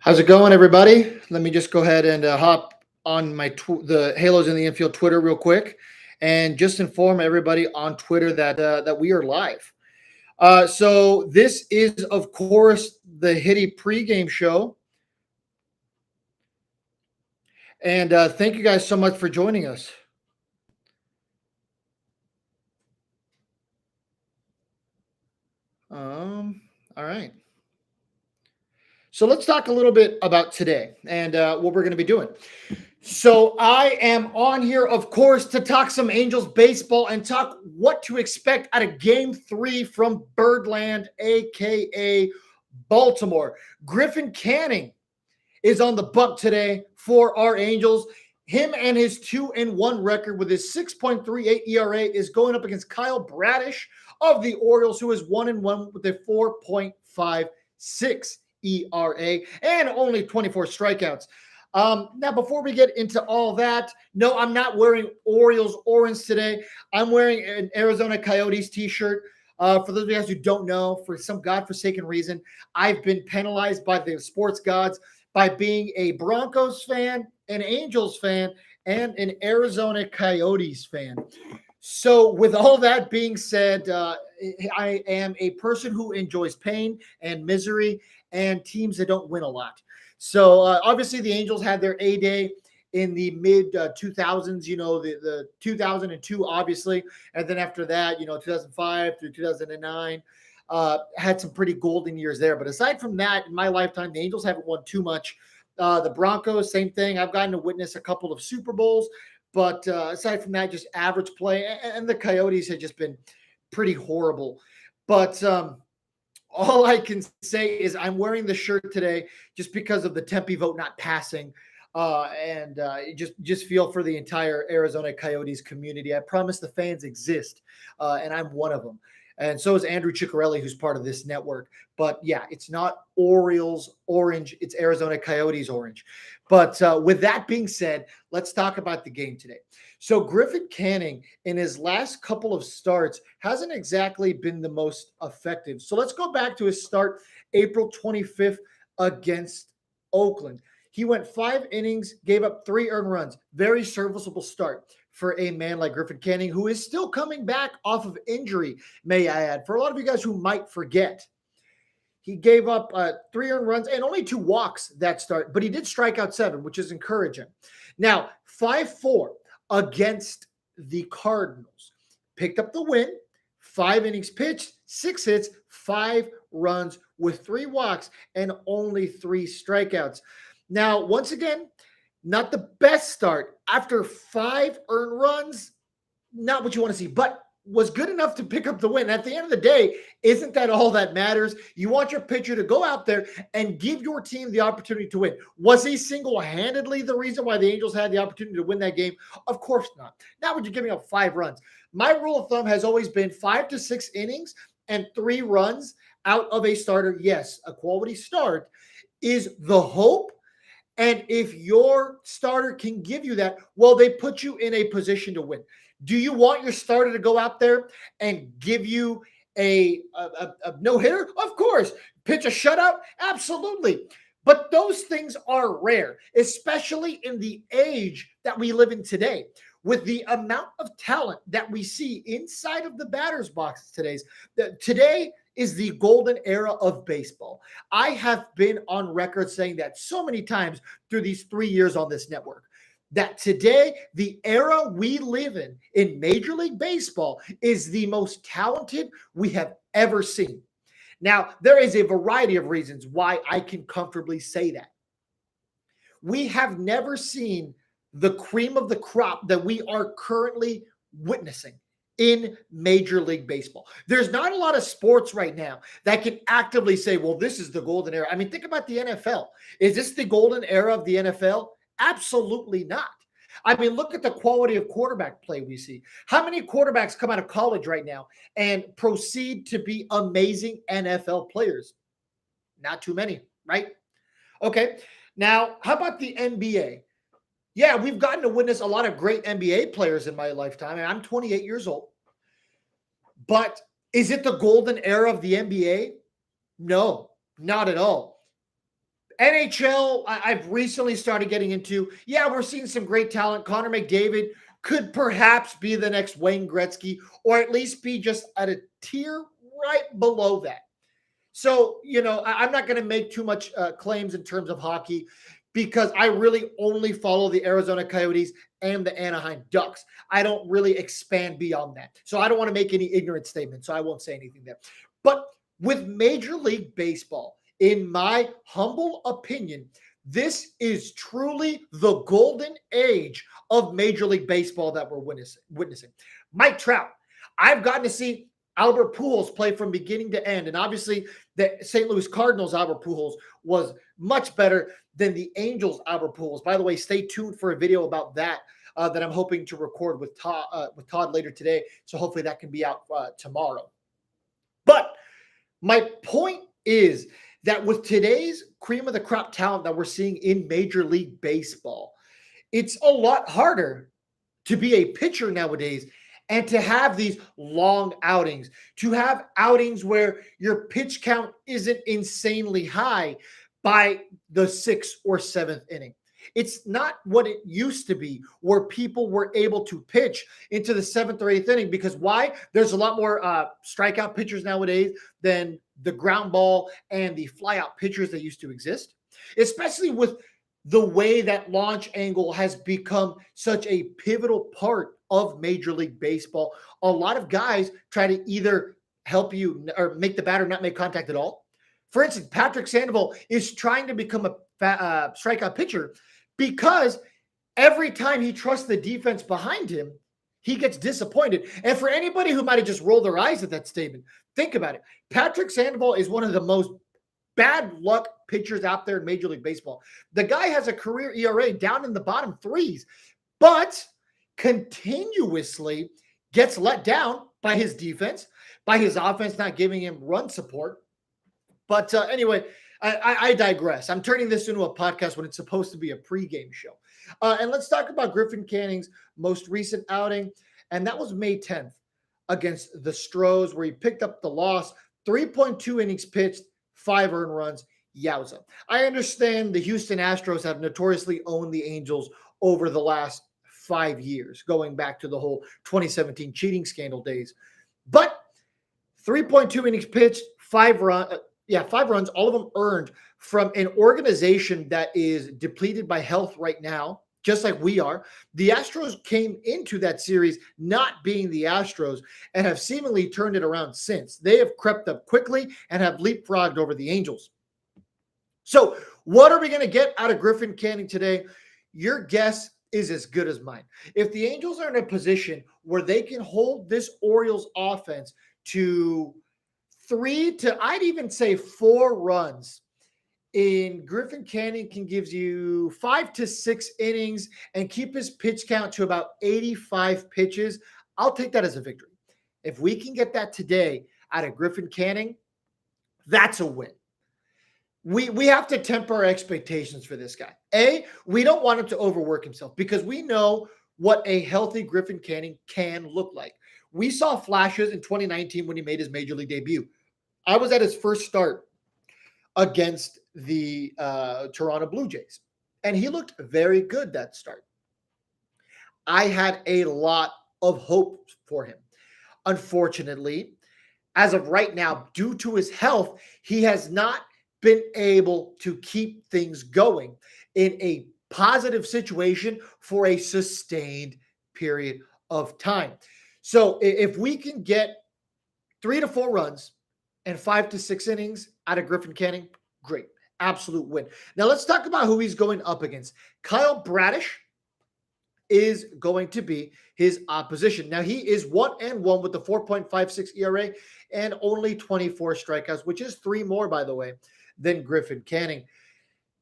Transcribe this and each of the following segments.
How's it going, everybody? Let me just go ahead and hop on the Halos in the Infield Twitter real quick, and just inform everybody on Twitter that we are live. So this is, of course, the Hitty pregame show, and thank you guys so much for joining us. All right. So let's talk a little bit about today and what we're going to be doing. So I am on here, of course, to talk some Angels baseball and talk what to expect out of Game 3 from Birdland, aka Baltimore. Griffin Canning is on the bump today for our Angels. Him and his 2-1 record with his 6.38 ERA is going up against Kyle Bradish of the Orioles, who is 1-1 with a 4.56 ERA and only 24 strikeouts. Now, before we get into all that, no, I'm not wearing Orioles orange today. I'm wearing an Arizona Coyotes t-shirt. For those of you guys who don't know, for some godforsaken reason, I've been penalized by the sports gods by being a Broncos fan, an Angels fan, and an Arizona Coyotes fan. So with all that being said, I am a person who enjoys pain and misery and teams that don't win a lot. So obviously the Angels had their A-Day in the mid 2000s, the 2002, obviously. And then after that, 2005 through 2009, had some pretty golden years there. But aside from that, in my lifetime, the Angels haven't won too much. The Broncos, same thing. I've gotten to witness a couple of Super Bowls. But aside from that, just average play. And the Coyotes have just been pretty horrible. But all I can say is I'm wearing the shirt today just because of the Tempe vote not passing. And just feel for the entire Arizona Coyotes community. I promise the fans exist, and I'm one of them. And so is Andrew Ciccarelli, who's part of this network. But yeah, it's not Orioles orange, it's Arizona Coyotes orange. But with that being said, let's talk about the game today. So Griffin Canning, in his last couple of starts, hasn't exactly been the most effective. So let's go back to his start April 25th against Oakland. He went 5 innings, gave up 3 earned runs. Very serviceable start for a man like Griffin Canning, who is still coming back off of injury, may I add. For a lot of you guys who might forget, he gave up 3 earned runs and only 2 walks that start, but he did strike out 7, which is encouraging. Now, 5-4 against the Cardinals. Picked up the win, 5 innings pitched, 6 hits, 5 runs with 3 walks and only 3 strikeouts. Now, once again, not the best start. After 5 earned runs, not what you want to see, but was good enough to pick up the win. At the end of the day, isn't that all that matters? You want your pitcher to go out there and give your team the opportunity to win. Was he single-handedly the reason why the Angels had the opportunity to win that game? Of course not. Not when you're giving up 5 runs. My rule of thumb has always been 5 to 6 innings and 3 runs out of a starter. Yes, a quality start is the hope. And if your starter can give you that, well, they put you in a position to win. Do you want your starter to go out there and give you a no-hitter? Of course. Pitch a shutout? Absolutely. But those things are rare, especially in the age that we live in today. With the amount of talent that we see inside of the batter's box today is the golden era of baseball. I have been on record saying that so many times through these 3 years on this network, that today, the era we live in Major League Baseball, is the most talented we have ever seen. Now, there is a variety of reasons why I can comfortably say that. We have never seen the cream of the crop that we are currently witnessing in Major League Baseball. There's not a lot of sports right now that can actively say, well, this is the golden era. I mean, think about the NFL. Is this the golden era of the NFL? Absolutely not. I mean, look at the quality of quarterback play we see. How many quarterbacks come out of college right now and proceed to be amazing NFL players? Not too many, right? Okay. Now, how about the NBA? Yeah, we've gotten to witness a lot of great NBA players in my lifetime, and I'm 28 years old. But is it the golden era of the NBA? No, not at all. NHL, I've recently started getting into. Yeah, we're seeing some great talent. Connor McDavid could perhaps be the next Wayne Gretzky, or at least be just at a tier right below that. So, I'm not going to make too much claims in terms of hockey because I really only follow the Arizona Coyotes and the Anaheim Ducks. I don't really expand beyond that. So I don't want to make any ignorant statements. So I won't say anything there. But with Major League Baseball, in my humble opinion, this is truly the golden age of Major League Baseball that we're witnessing. Mike Trout, I've gotten to see Albert Pujols play from beginning to end. And obviously, the St. Louis Cardinals Albert Pujols was much better than the Angels Albert Pujols. By the way, stay tuned for a video about that that I'm hoping to record with Todd later today. So hopefully that can be out tomorrow. But my point is that with today's cream of the crop talent that we're seeing in Major League Baseball, it's a lot harder to be a pitcher nowadays and to have these long outings, to have outings where your pitch count isn't insanely high by the 6th or 7th inning. It's not what it used to be, where people were able to pitch into the 7th or 8th inning. Because why? There's a lot more strikeout pitchers nowadays than the ground ball and the flyout pitchers that used to exist, especially with the way that launch angle has become such a pivotal part of Major League Baseball. A lot of guys try to either help you or make the batter not make contact at all. For instance, Patrick Sandoval is trying to become a strikeout pitcher because every time he trusts the defense behind him, he gets disappointed. And for anybody who might have just rolled their eyes at that statement, think about it. Patrick Sandoval is one of the most bad luck pitchers out there in Major League Baseball. The guy has a career ERA down in the bottom threes, but continuously gets let down by his defense, by his offense not giving him run support. But anyway, I digress. I'm turning this into a podcast when it's supposed to be a pregame show. And let's talk about Griffin Canning's most recent outing, and that was May 10th against the Stros, where he picked up the loss, 3.2 innings pitched, 5 earned runs. Yowza. I understand the Houston Astros have notoriously owned the Angels over the last 5 years, going back to the whole 2017 cheating scandal days. But 3.2 innings pitched, 5 runs, all of them earned from an organization that is depleted by health right now, just like we are. The Astros came into that series not being the Astros and have seemingly turned it around since. They have crept up quickly and have leapfrogged over the Angels. So what are we going to get out of Griffin Canning today? Your guess is as good as mine. If the Angels are in a position where they can hold this Orioles offense to 3 to, I'd even say 4 runs, in Griffin Canning can give you 5 to 6 innings and keep his pitch count to about 85 pitches, I'll take that as a victory. If we can get that today out of Griffin Canning, that's a win. We have to temper our expectations for this guy. We don't want him to overwork himself because we know what a healthy Griffin Canning can look like. We saw flashes in 2019 when he made his Major League debut. I was at his first start against the Toronto Blue Jays, and he looked very good that start. I had a lot of hope for him. Unfortunately, as of right now, due to his health, he has not been able to keep things going in a positive situation for a sustained period of time. So if we can get 3 to 4 runs and 5 to 6 innings out of Griffin Canning, great. Absolute win. Now let's talk about who he's going up against. Kyle Bradish is going to be his opposition. Now he is 1-1 with the 4.56 ERA and only 24 strikeouts, which is 3 more, by the way, than Griffin Canning.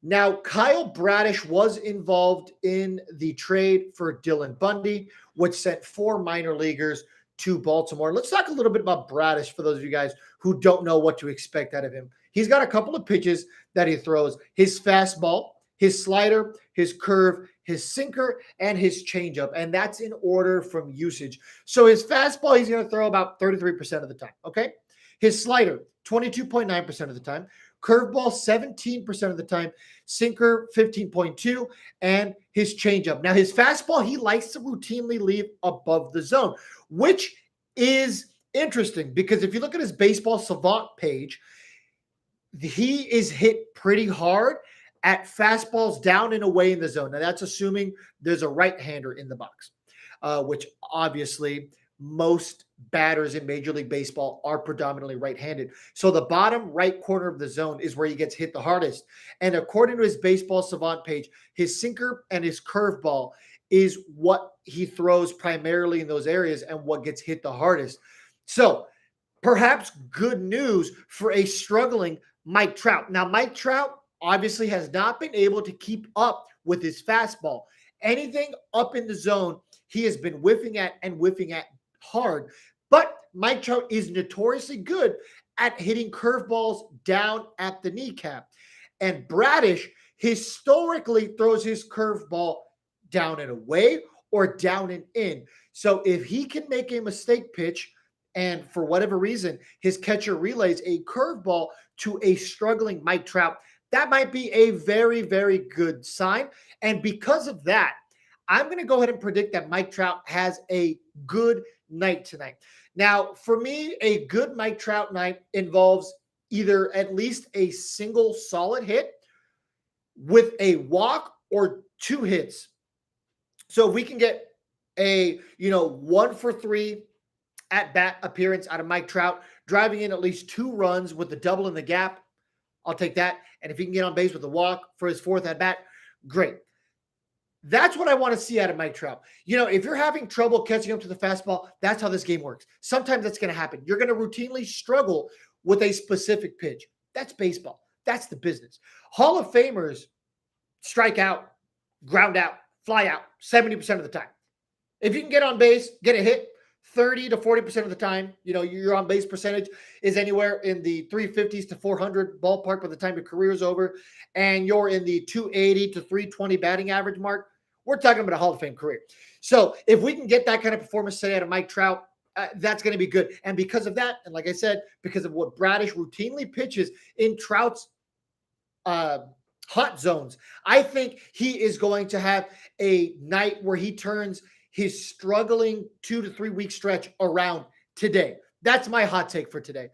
Now, Kyle Bradish was involved in the trade for Dylan Bundy, which sent 4 minor leaguers to Baltimore. Let's talk a little bit about Bradish for those of you guys who don't know what to expect out of him. He's got a couple of pitches that he throws: his fastball, his slider, his curve, his sinker, and his changeup. And that's in order from usage. So his fastball, he's going to throw about 33% of the time. Okay. His slider, 22.9% of the time. curveball 17% of the time, sinker 15.2, and his changeup. Now, his fastball, he likes to routinely leave above the zone, which is interesting because if you look at his baseball savant page, he is hit pretty hard at fastballs down and away in the zone. Now, that's assuming there's a right-hander in the box, which obviously most batters in Major League Baseball are predominantly right-handed. So the bottom right corner of the zone is where he gets hit the hardest. And according to his baseball savant page, his sinker and his curveball is what he throws primarily in those areas and what gets hit the hardest. So perhaps good news for a struggling Mike Trout. Now, Mike Trout obviously has not been able to keep up with his fastball. Anything up in the zone, he has been whiffing at hard. But Mike Trout is notoriously good at hitting curveballs down at the kneecap. And Bradish historically throws his curveball down and away or down and in. So if he can make a mistake pitch, and for whatever reason, his catcher relays a curveball to a struggling Mike Trout, that might be a very, very good sign. And because of that, I'm going to go ahead and predict that Mike Trout has a good night tonight. Now, for me, a good Mike Trout night involves either at least a single solid hit with a walk or 2 hits. So if we can get a, 1-for-3 at-bat appearance out of Mike Trout, driving in at least 2 runs with the double in the gap, I'll take that. And if he can get on base with a walk for his 4th at-bat, great. That's what I want to see out of Mike Trout. If you're having trouble catching up to the fastball, that's how this game works. Sometimes that's going to happen. You're going to routinely struggle with a specific pitch. That's baseball. That's the business. Hall of Famers strike out, ground out, fly out 70% of the time. If you can get on base, get a hit 30 to 40% of the time, your on base percentage is anywhere in the 350s to 400 ballpark by the time your career is over, and you're in the 280 to 320 batting average mark, we're talking about a Hall of Fame career. So if we can get that kind of performance today out of Mike Trout, that's going to be good. And because of that, and like I said, because of what Bradish routinely pitches in Trout's hot zones, I think he is going to have a night where he turns his struggling 2 to 3 week stretch around today. That's my hot take for today.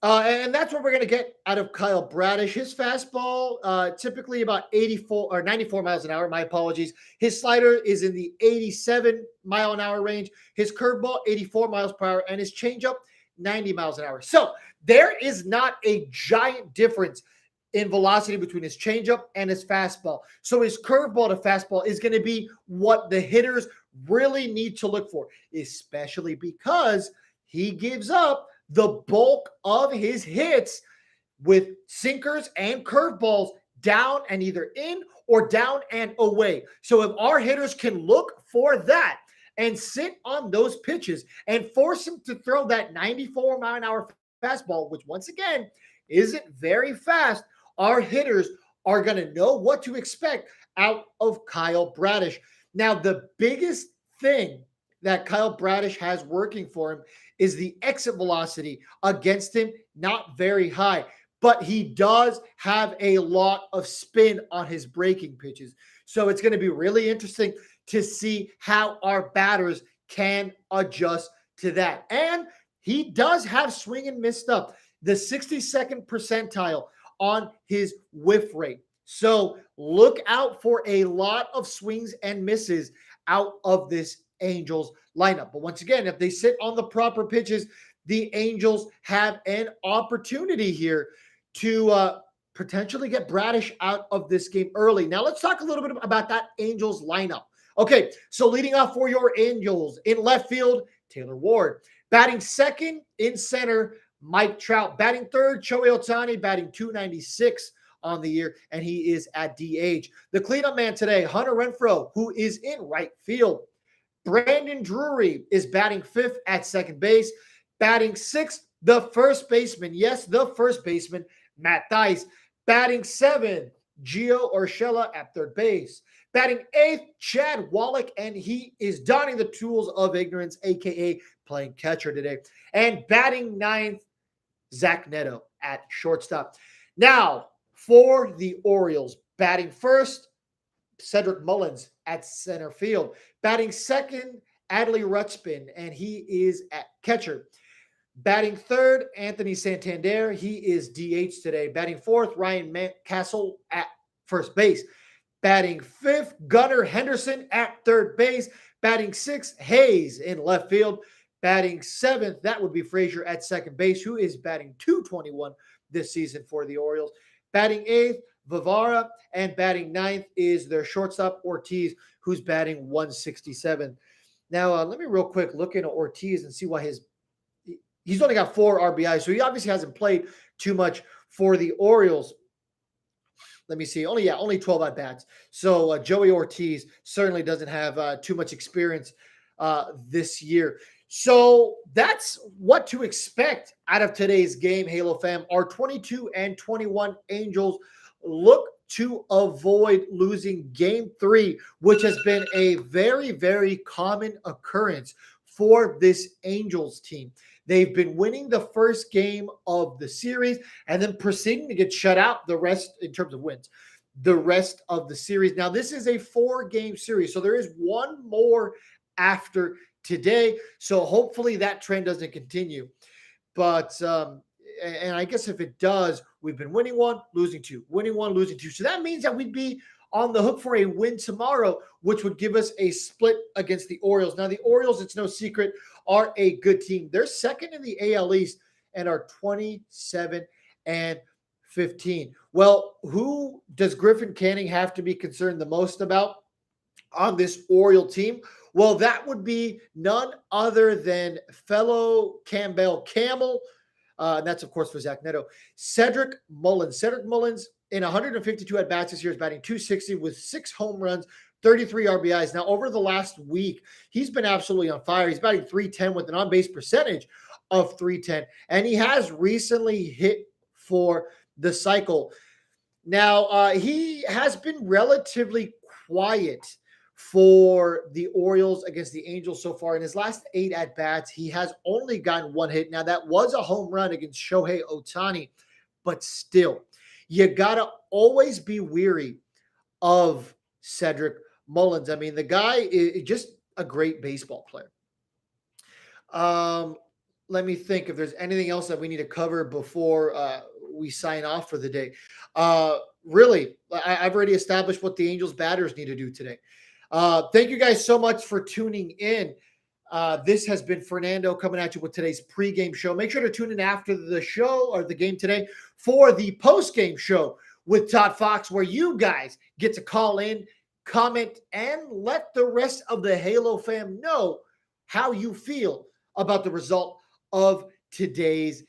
And that's what we're going to get out of Kyle Bradish. His fastball, typically about 84 or 94 miles an hour. My apologies. His slider is in the 87 mile an hour range. His curveball, 84 miles per hour. And his changeup, 90 miles an hour. So there is not a giant difference in velocity between his changeup and his fastball. So his curveball to fastball is going to be what the hitters really need to look for, especially because he gives up the bulk of his hits with sinkers and curveballs down and either in or down and away. So if our hitters can look for that and sit on those pitches and force him to throw that 94 mile an hour fastball, which once again isn't very fast, our hitters are going to know what to expect out of Kyle Bradish. Now, the biggest thing that Kyle Bradish has working for him is the exit velocity against him, not very high, but he does have a lot of spin on his breaking pitches. So it's going to be really interesting to see how our batters can adjust to that. And he does have swing and miss stuff, the 62nd percentile on his whiff rate. So look out for a lot of swings and misses out of this Angels lineup. But once again, if they sit on the proper pitches, the Angels have an opportunity here to potentially get Bradish out of this game early. Now let's talk a little bit about that Angels lineup. Okay, so leading off for your Angels, in left field, Taylor Ward. Batting second in center, Mike Trout. Batting third, Shohei Ohtani, batting 296 on the year, and he is at DH. The cleanup man today, Hunter Renfroe, who is in right field. Brandon Drury is batting fifth at second base. Batting sixth, the first baseman. Yes, the first baseman, Matt Thaiss. Batting seventh, Gio Urshela at third base. Batting eighth, Chad Wallach, and he is donning the tools of ignorance, a.k.a. playing catcher today. And batting ninth, Zach Neto at shortstop. Now, for the Orioles, batting first, Cedric Mullins at center field. Batting second, Adley Rutschman, and he is at catcher. Batting third, Anthony Santander. He is DH today. Batting fourth, Ryan Castle at first base. Batting fifth, Gunnar Henderson at third base. Batting sixth, Hayes in left field. Batting seventh, that would be Frazier at second base, who is batting 221 this season for the Orioles. Batting eighth, Vivara, and batting ninth is their shortstop, Ortiz, who's batting 167. Now, let me real quick look into Ortiz and see why he's only got 4 RBIs, so he obviously hasn't played too much for the Orioles. Let me see. Only 12 at bats. So Joey Ortiz certainly doesn't have too much experience this year. So that's what to expect out of today's game, Halo fam. Our 22-21 Angels look to avoid losing game 3, which has been a very, very common occurrence for this Angels team. They've been winning the first game of the series and then proceeding to get shut out the rest in terms of wins, the rest of the series. Now, this is a 4-game series, so there is one more after today. So hopefully that trend doesn't continue. But, and I guess if it does, we've been winning 1, losing 2, winning 1, losing 2. So that means that we'd be on the hook for a win tomorrow, which would give us a split against the Orioles. Now, the Orioles, it's no secret, are a good team. They're second in the AL East and are 27-15. Well, who does Griffin Canning have to be concerned the most about on this Oriole team? Well, that would be none other than fellow Campbell Camel. And that's, of course, for Zach Neto. Cedric Mullins. Cedric Mullins, in 152 at-bats this year, is batting 260 with 6 home runs, 33 RBIs. Now, over the last week, he's been absolutely on fire. He's batting 310 with an on-base percentage of 310. And he has recently hit for the cycle. Now, he has been relatively quiet for the Orioles against the Angels so far. In his last 8 at-bats, he has only gotten 1 hit. Now, that was a home run against Shohei Ohtani, but still, you got to always be weary of Cedric Mullins. I mean, the guy is just a great baseball player. Let me think if there's anything else that we need to cover before we sign off for the day. Really, I've already established what the Angels batters need to do today. Thank you guys so much for tuning in. This has been Fernando coming at you with today's pregame show. Make sure to tune in after the show or the game today for the postgame show with Todd Fox, where you guys get to call in, comment, and let the rest of the Halo fam know how you feel about the result of today's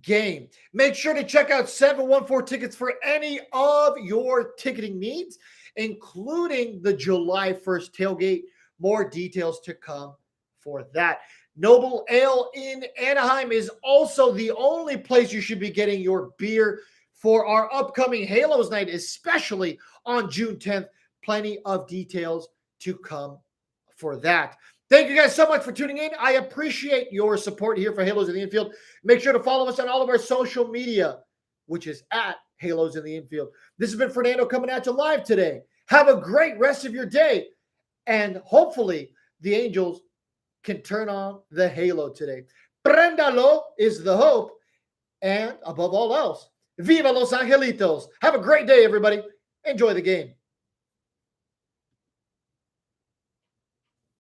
game. Make sure to check out 714 Tickets for any of your ticketing needs, including the July 1st tailgate. More details to come for that. Noble Ale in Anaheim is also the only place you should be getting your beer for our upcoming Halos night, especially on June 10th. Plenty of details to come for that. Thank you guys so much for tuning in. I appreciate your support here for Halos in the Infield. Make sure to follow us on all of our social media, which is at Halos in the Infield. This has been Fernando coming at you live today. Have a great rest of your day. And hopefully the Angels can turn on the halo today. Prendalo is the hope. And above all else, viva Los Angelitos. Have a great day, everybody. Enjoy the game.